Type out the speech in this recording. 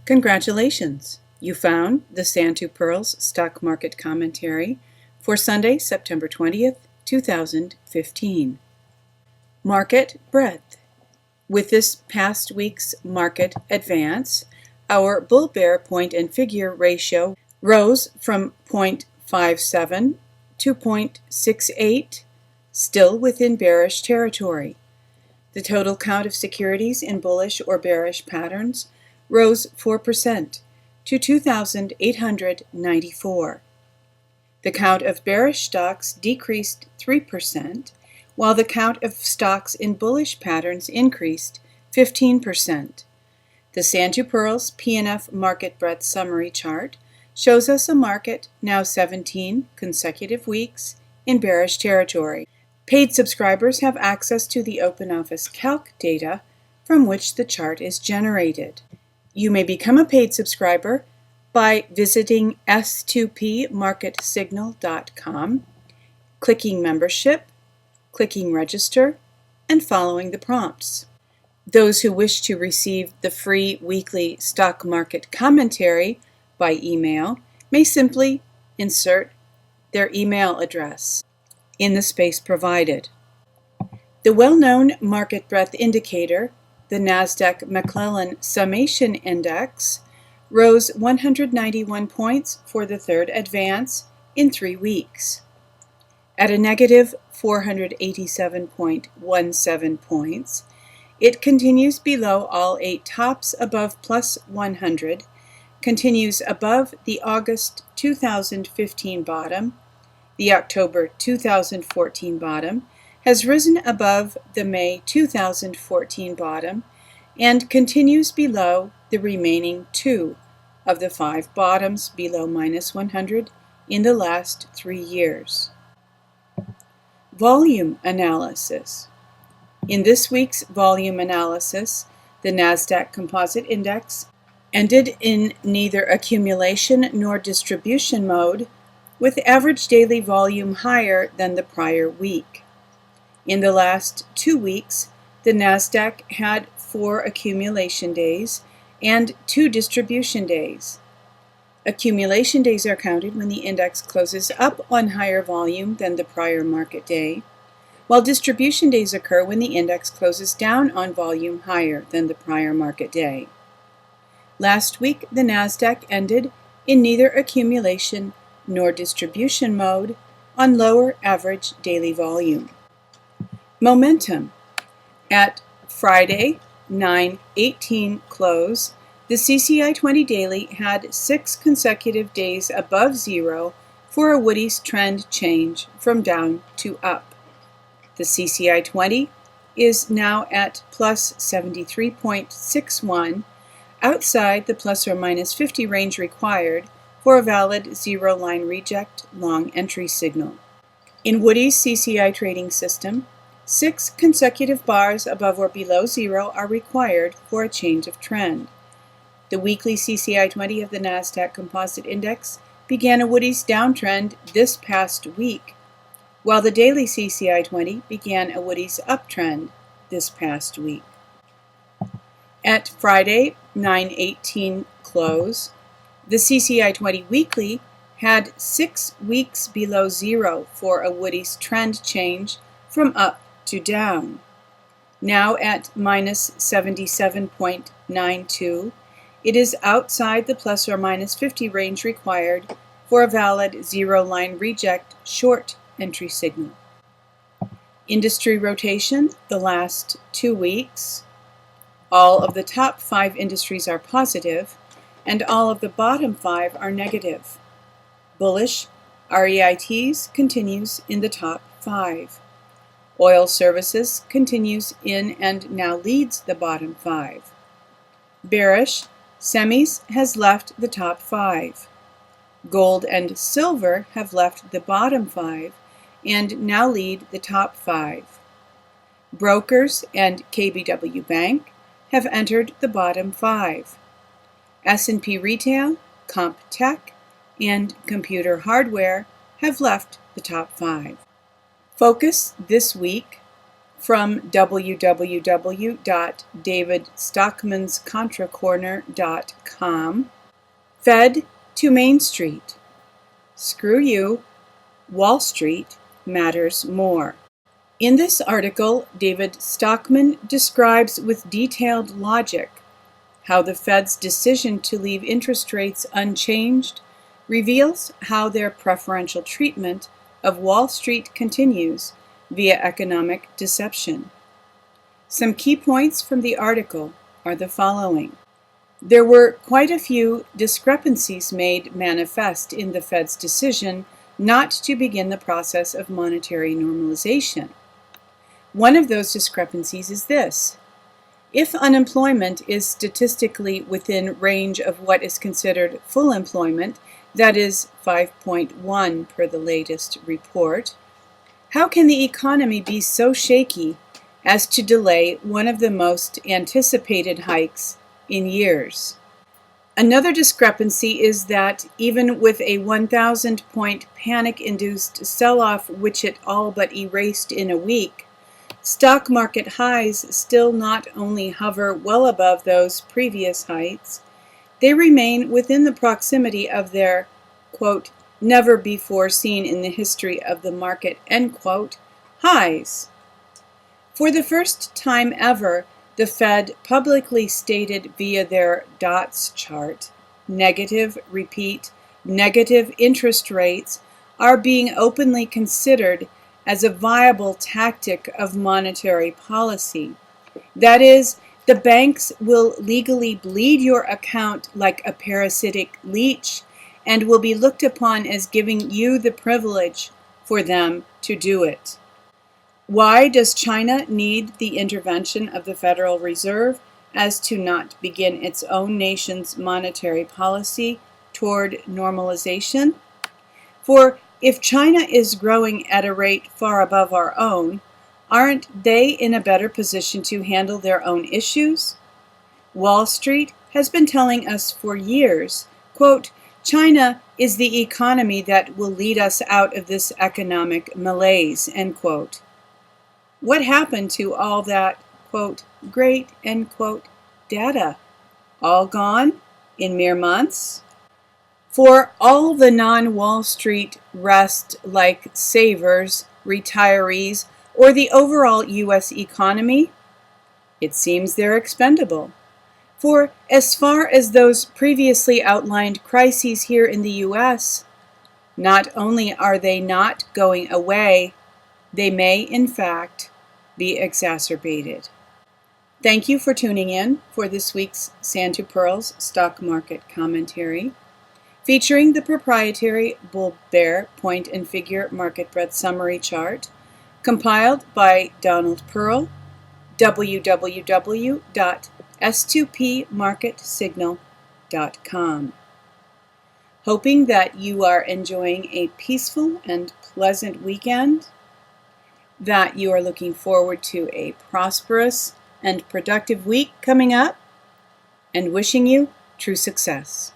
Congratulations! You found the Santu Pirls Stock Market Commentary for Sunday, September 20th, 2015. Market breadth. With this past week's market advance, our bull-bear point and figure ratio rose from 0.57 to 0.68, still within bearish territory. The total count of securities in bullish or bearish patterns rose 4% to 2,894. The count of bearish stocks decreased 3%, while the count of stocks in bullish patterns increased 15%. The Santu Pirls PNF Market Breadth Summary Chart shows us a market now 17 consecutive weeks in bearish territory. Paid subscribers have access to the OpenOffice Calc data from which the chart is generated. You may become a paid subscriber by visiting s2pmarketsignal.com, clicking Membership, clicking Register, and following the prompts. Those who wish to receive the free weekly stock market commentary by email may simply insert their email address in the space provided. The well-known market breadth indicator, the Nasdaq McClellan Summation Index, rose 191 points for the third advance in 3 weeks. At a negative 487.17 points, it continues below all 8 tops above plus 100, continues above the August 2015 bottom, the October 2014 bottom, has risen above the May 2014 bottom, and continues below the remaining 2 of the 5 bottoms below minus 100 in the last 3 years. Volume analysis. In this week's volume analysis, the Nasdaq Composite Index ended in neither accumulation nor distribution mode, with average daily volume higher than the prior week. In the last 2 weeks, the Nasdaq had 4 accumulation days and 2 distribution days. Accumulation days are counted when the index closes up on higher volume than the prior market day, while distribution days occur when the index closes down on volume higher than the prior market day. Last week, the Nasdaq ended in neither accumulation nor distribution mode on lower average daily volume. Momentum. At Friday, 9/18 close, the CCI 20 daily had 6 consecutive days above zero for a Woody's trend change from down to up. The CCI 20 is now at plus 73.61, outside the plus or minus 50 range required for a valid zero-line reject long entry signal. In Woody's CCI trading system, 6 consecutive bars above or below zero are required for a change of trend. The weekly CCI 20 of the Nasdaq Composite Index began a Woody's downtrend this past week, while the daily CCI 20 began a Woody's uptrend this past week. At Friday, 9/18 close, the CCI 20 weekly had 6 weeks below zero for a Woody's trend change from up to down. Now at minus 77.92, it is outside the plus or minus 50 range required for a valid zero-line reject short entry signal. Industry rotation the last 2 weeks. All of the top 5 industries are positive, and all of the bottom 5 are negative. Bullish REITs continues in the top 5. Oil services continues in and now leads the bottom 5. Bearish semis has left the top 5. Gold and silver have left the bottom 5 and now lead the top 5. Brokers and KBW Bank have entered the bottom 5. S&P Retail, Comp Tech, and Computer Hardware have left the top 5. Focus this week from www.davidstockmanscontracorner.com. Pirls.com. Fed to Main Street. Screw you, Wall Street matters more. In this article, David Stockman describes with detailed logic how the Fed's decision to leave interest rates unchanged reveals how their preferential treatment of Wall Street continues via economic deception. Some key points from the article are the following. There were quite a few discrepancies made manifest in the Fed's decision not to begin the process of monetary normalization. One of those discrepancies is this. If unemployment is statistically within range of what is considered full employment, that is 5.1 per the latest report, how can the economy be so shaky as to delay one of the most anticipated hikes in years? Another discrepancy is that even with a 1,000-point panic-induced sell-off which it all but erased in a week, stock market highs still not only hover well above those previous heights, they remain within the proximity of their, quote, never before seen in the history of the market, end quote, highs. For the first time ever, the Fed publicly stated via their dots chart, negative interest rates are being openly considered as a viable tactic of monetary policy. That is, the banks will legally bleed your account like a parasitic leech and will be looked upon as giving you the privilege for them to do it. Why does China need the intervention of the Federal Reserve as to not begin its own nation's monetary policy toward normalization? For if China is growing at a rate far above our own, aren't they in a better position to handle their own issues? Wall Street has been telling us for years, quote, China is the economy that will lead us out of this economic malaise, end quote. What happened to all that, quote, great, end quote, data? All gone in mere months? For all the non-Wall Street rest like savers, retirees, or the overall U.S. economy, it seems they're expendable. For as far as those previously outlined crises here in the U.S., not only are they not going away, they may, in fact, be exacerbated. Thank you for tuning in for this week's Sand to Pirls Stock Market Commentary, featuring the proprietary bull-bear point and figure market breadth summary chart, compiled by Donald Pearl, www.s2pmarketsignal.com. Hoping that you are enjoying a peaceful and pleasant weekend, that you are looking forward to a prosperous and productive week coming up, and wishing you true success.